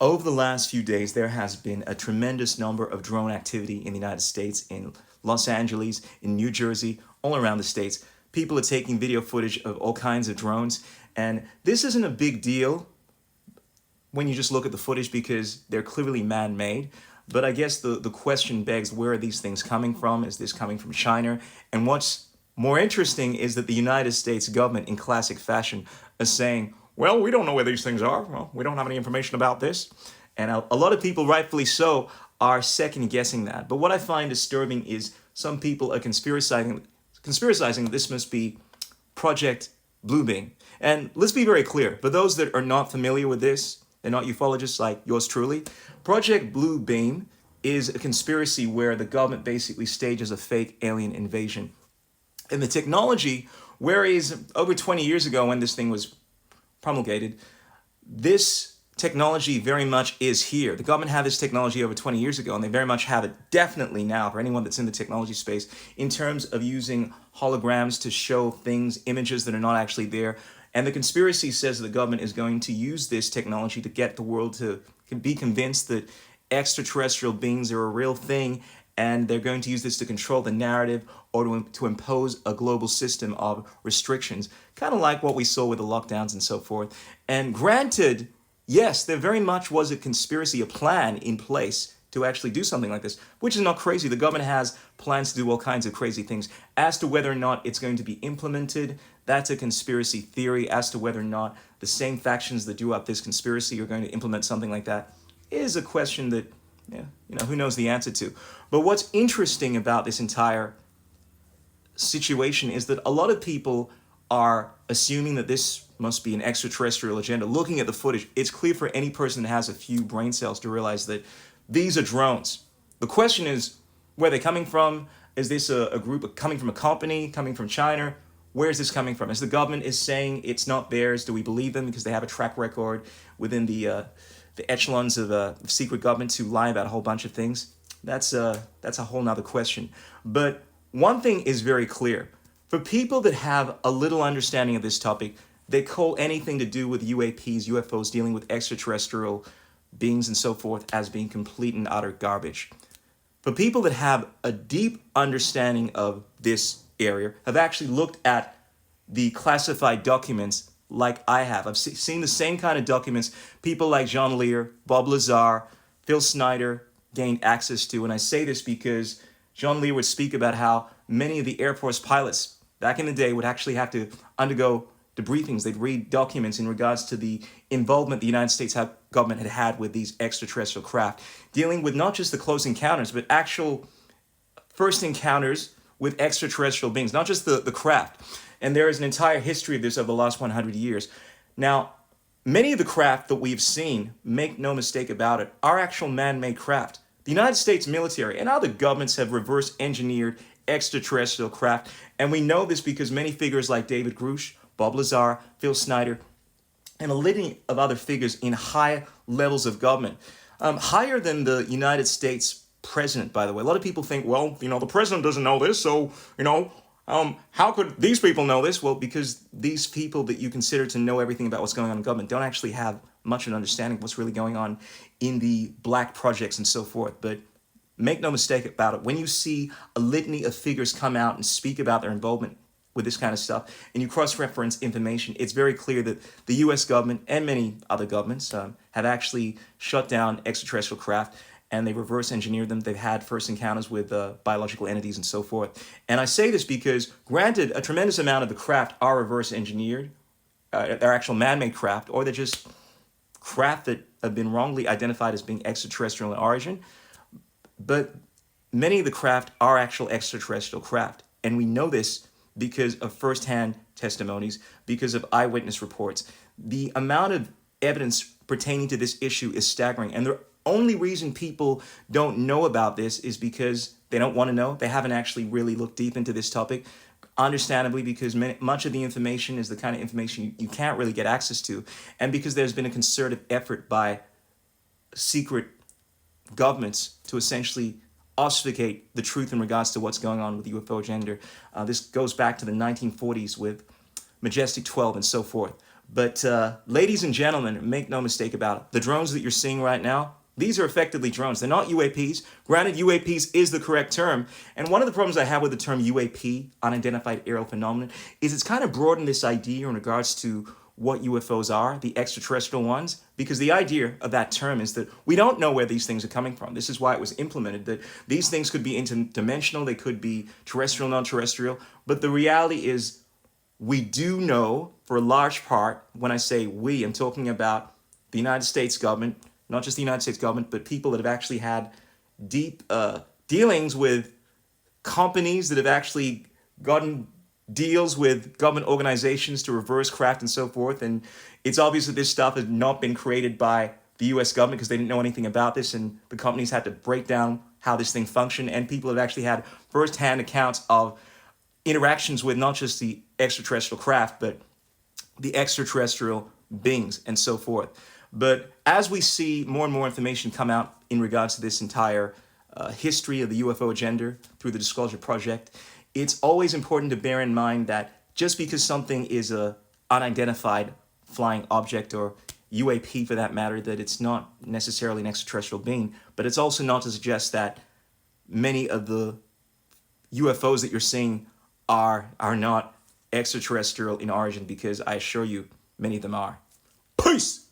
Over the last few days, there has been a tremendous number of drone activity in the United States, in Los Angeles, in New Jersey, all around the states. People are taking video footage of all kinds of drones, and this isn't a big deal when you just look at the footage because they're clearly man-made. But I guess the question begs, where are these things coming from? Is this coming from China? And what's more interesting is that the United States government, in classic fashion, is saying, well, we don't know where these things are. Well, we don't have any information about this. And a lot of people, rightfully so, are second guessing that. But what I find disturbing is some people are conspiracizing this must be Project Bluebeam. And let's be very clear, for those that are not familiar with this, they're not ufologists like yours truly, Project Bluebeam is a conspiracy where the government basically stages a fake alien invasion. And the technology, whereas over 20 years ago when this thing was promulgated, this technology very much is here. The government had this technology over 20 years ago, and they very much have it definitely now for anyone that's in the technology space in terms of using holograms to show things, images that are not actually there. And the conspiracy says that the government is going to use this technology to get the world to be convinced that extraterrestrial beings are a real thing, and they're going to use this to control the narrative or to impose a global system of restrictions, kind of like what we saw with the lockdowns and so forth. And granted, yes, there very much was a conspiracy, a plan in place to actually do something like this, which is not crazy. The government has plans to do all kinds of crazy things. As to whether or not it's going to be implemented, that's a conspiracy theory. As to whether or not the same factions that drew up this conspiracy are going to implement something like that is a question that, yeah, who knows the answer to. But what's interesting about this entire situation is that a lot of people are assuming that this must be an extraterrestrial agenda. Looking at the footage, it's clear for any person that has a few brain cells to realize that these are drones. The question is, where are they coming from? Is this a group coming from a company, coming from China? Where is this coming from? As the government is saying it's not theirs, do we believe them because they have a track record within the echelons of secret government to lie about a whole bunch of things? That's a whole nother question. But one thing is very clear. For people that have a little understanding of this topic, they call anything to do with UAPs, UFOs, dealing with extraterrestrial beings and so forth as being complete and utter garbage. For people that have a deep understanding of this area, have actually looked at the classified documents like I have. I've seen the same kind of documents people like Jean Lear, Bob Lazar, Phil Snyder gained access to. And I say this because Jean Lear would speak about how many of the Air Force pilots back in the day would actually have to undergo debriefings. They'd read documents in regards to the involvement the United States government had had with these extraterrestrial craft, dealing with not just the close encounters, but actual first encounters with extraterrestrial beings, not just the craft. And there is an entire history of this over the last 100 years. Now, many of the craft that we've seen, make no mistake about it, are actual man-made craft. The United States military and other governments have reverse engineered extraterrestrial craft. And we know this because many figures like David Grush, Bob Lazar, Phil Snyder, and a litany of other figures in high levels of government, higher than the United States president, by the way. A lot of people think, well, the president doesn't know this, so, how could these people know this? Well, because these people that you consider to know everything about what's going on in government don't actually have much of an understanding of what's really going on in the black projects and so forth. But make no mistake about it, when you see a litany of figures come out and speak about their involvement with this kind of stuff, and you cross-reference information, it's very clear that the U.S. government and many other governments have actually shut down extraterrestrial craft, and they reverse engineered them. They've had first encounters with biological entities and so forth. And I say this because, granted, a tremendous amount of the craft are reverse engineered. They're actual man-made craft, or they're just craft that have been wrongly identified as being extraterrestrial in origin. But many of the craft are actual extraterrestrial craft. And we know this because of first-hand testimonies, because of eyewitness reports. The amount of evidence pertaining to this issue is staggering. And the only reason people don't know about this is because they don't want to know. They haven't actually really looked deep into this topic. Understandably, because much of the information is the kind of information you can't really get access to. And because there's been a concerted effort by secret governments to essentially obfuscate the truth in regards to what's going on with the UFO agenda. This goes back to the 1940s with Majestic 12 and so forth. But ladies and gentlemen, make no mistake about it. The drones that you're seeing right now, these are effectively drones. They're not UAPs. Granted, UAPs is the correct term. And one of the problems I have with the term UAP, unidentified aerial phenomenon, is it's kind of broadened this idea in regards to what UFOs are, the extraterrestrial ones, because the idea of that term is that we don't know where these things are coming from. This is why it was implemented, that these things could be interdimensional, they could be terrestrial, non-terrestrial, but the reality is we do know for a large part. When I say we, I'm talking about the United States government, not just the United States government, but people that have actually had deep dealings with companies that have actually gotten deals with government organizations to reverse craft and so forth. And it's obvious that this stuff has not been created by the US government because they didn't know anything about this, and the companies had to break down how this thing functioned, and people have actually had first-hand accounts of interactions with not just the extraterrestrial craft, but the extraterrestrial beings and so forth. But as we see more and more information come out in regards to this entire history of the UFO agenda through the Disclosure Project, it's always important to bear in mind that just because something is a unidentified flying object, or UAP for that matter, that it's not necessarily an extraterrestrial being, but it's also not to suggest that many of the UFOs that you're seeing are not extraterrestrial in origin, because I assure you many of them are. Peace!